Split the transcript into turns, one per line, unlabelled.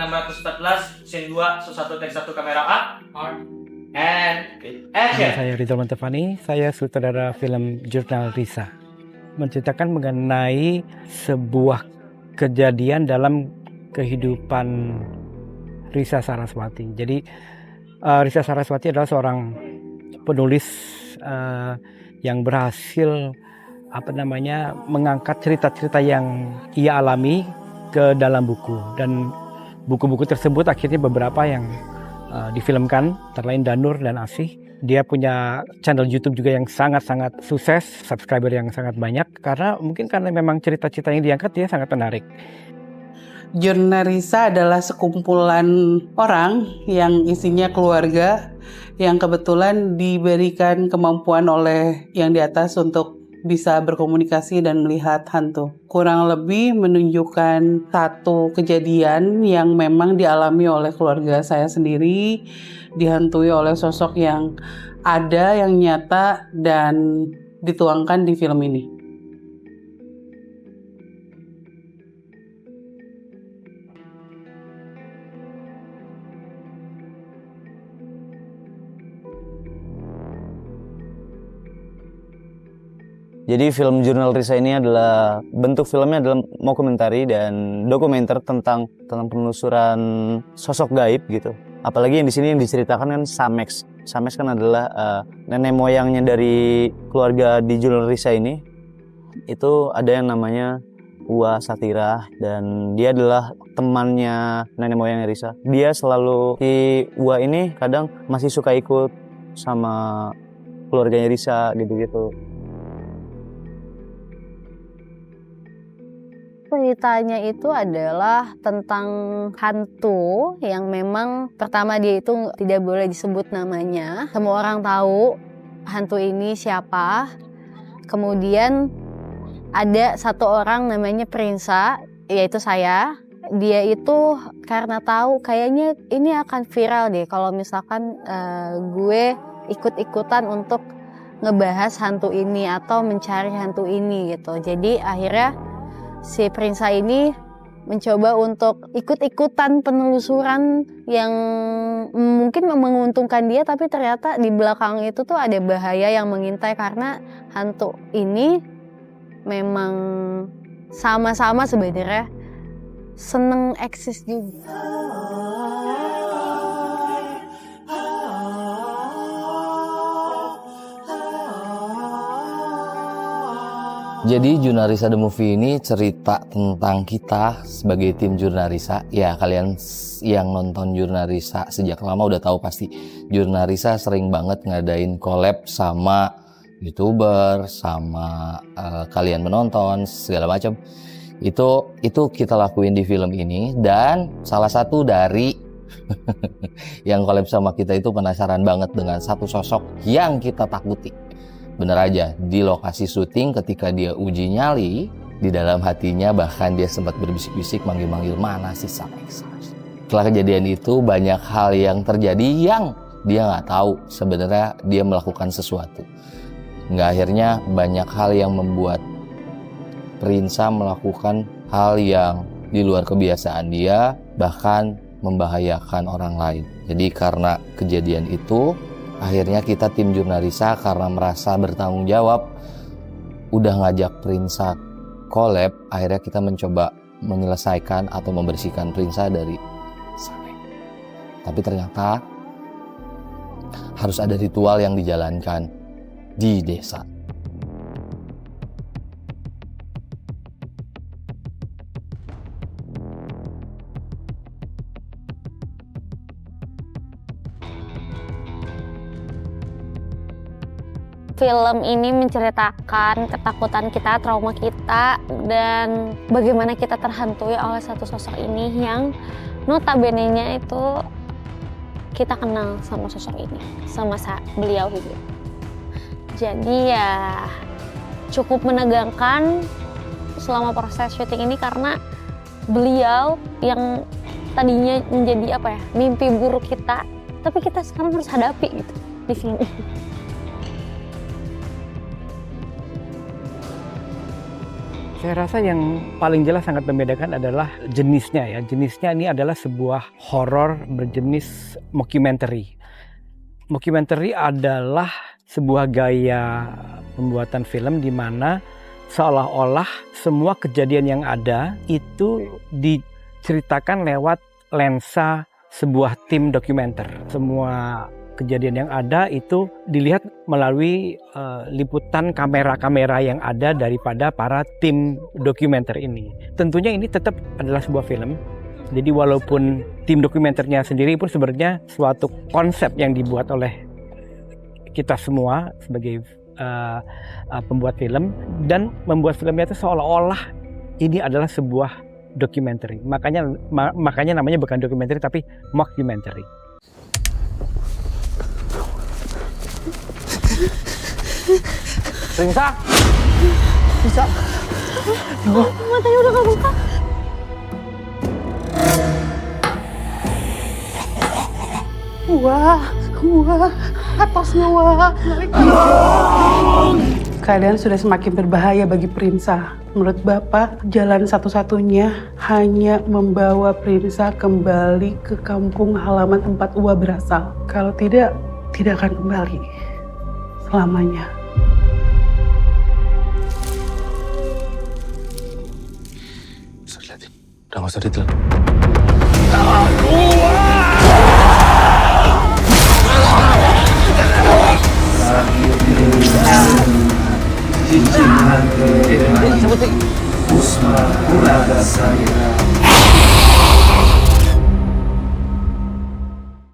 614, scene 2, 1 take 1 kamera A. And action.
Saya Rizal Mantefani, saya sutradara film Jurnal Risa. Menceritakan mengenai sebuah kejadian dalam kehidupan Risa Saraswati. Jadi Risa Saraswati adalah seorang penulis yang berhasil mengangkat cerita-cerita yang ia alami ke dalam buku, dan buku-buku tersebut akhirnya beberapa yang difilmkan, antara lain Danur dan Asih. Dia punya channel YouTube juga yang sangat-sangat sukses, subscriber yang sangat banyak, karena memang cerita-cerita yang diangkat dia sangat menarik.
Jurnal Risa adalah sekumpulan orang yang isinya keluarga yang kebetulan diberikan kemampuan oleh yang di atas untuk bisa berkomunikasi dan melihat hantu. Kurang lebih menunjukkan satu kejadian yang memang dialami oleh keluarga saya sendiri, dihantui oleh sosok yang ada, yang nyata, dan dituangkan di film ini.
Jadi film Jurnal Risa ini adalah bentuk filmnya adalah mockumentary dan dokumenter tentang penelusuran sosok gaib gitu. Apalagi yang di sini yang diceritakan kan Samex. Samex kan adalah nenek moyangnya dari keluarga di Jurnal Risa ini. Itu ada yang namanya Uwa Satira, dan dia adalah temannya nenek moyangnya Risa. Dia selalu, si Uwa ini kadang masih suka ikut sama keluarganya Risa gitu-gitu.
Ceritanya itu adalah tentang hantu yang memang pertama dia itu tidak boleh disebut namanya. Semua orang tahu hantu ini siapa. Kemudian ada satu orang namanya Prinsa, yaitu saya. Dia itu karena tahu kayaknya ini akan viral deh kalau misalkan gue ikut-ikutan untuk ngebahas hantu ini atau mencari hantu ini gitu. Jadi akhirnya si Prinsa ini mencoba untuk ikut-ikutan penelusuran yang mungkin menguntungkan dia, tapi ternyata di belakang itu tuh ada bahaya yang mengintai karena hantu ini memang sama-sama sebenarnya seneng eksis juga.
Jadi Jurnal Risa The Movie ini cerita tentang kita sebagai tim Jurnal Risa. Ya, kalian yang nonton Jurnal Risa sejak lama udah tahu pasti Jurnal Risa sering banget ngadain collab sama YouTuber, sama kalian menonton segala macam. Itu kita lakuin di film ini, dan salah satu dari yang collab sama kita itu penasaran banget dengan satu sosok yang kita takuti. Bener aja, di lokasi syuting ketika dia uji nyali, di dalam hatinya bahkan dia sempat berbisik-bisik manggil-manggil, mana sih Samex. Setelah kejadian itu banyak hal yang terjadi yang dia nggak tahu sebenarnya dia melakukan sesuatu. Nggak, akhirnya banyak hal yang membuat Prinsa melakukan hal yang di luar kebiasaan dia, bahkan membahayakan orang lain. Jadi karena kejadian itu, akhirnya kita tim Jurnal Risa karena merasa bertanggung jawab udah ngajak Prinsa collab, akhirnya kita mencoba menyelesaikan atau membersihkan Prinsa dari Samex. Tapi ternyata harus ada ritual yang dijalankan di desa.
Film ini menceritakan ketakutan kita, trauma kita, dan bagaimana kita terhantui oleh satu sosok ini yang notabene-nya itu kita kenal sama sosok ini, sama beliau gitu. Jadi ya cukup menegangkan selama proses syuting ini karena beliau yang tadinya menjadi mimpi buruk kita, tapi kita sekarang harus hadapi gitu di film ini.
Saya rasa yang paling jelas sangat membedakan adalah jenisnya ya. Jenisnya ini adalah sebuah horor berjenis mockumentary. Mockumentary adalah sebuah gaya pembuatan film di mana seolah-olah semua kejadian yang ada itu diceritakan lewat lensa sebuah tim dokumenter. Semua kejadian yang ada itu dilihat melalui liputan kamera-kamera yang ada daripada para tim dokumenter ini. Tentunya ini tetap adalah sebuah film. Jadi walaupun tim dokumenternya sendiri pun sebenarnya suatu konsep yang dibuat oleh kita semua sebagai pembuat film, dan membuat filmnya itu seolah-olah ini adalah sebuah documentary. Makanya namanya bukan documentary tapi mockumentary.
Ringsa!
Bisa. Matanya udah kebuka.
Wah, atasnya wah. Keadaan sudah semakin berbahaya bagi Prinsa. Menurut Bapak, jalan satu-satunya hanya membawa Prinsa kembali ke kampung halaman tempat Uwa berasal. Kalau tidak akan kembali selamanya.
Udah gak usah ditelan.
Seperti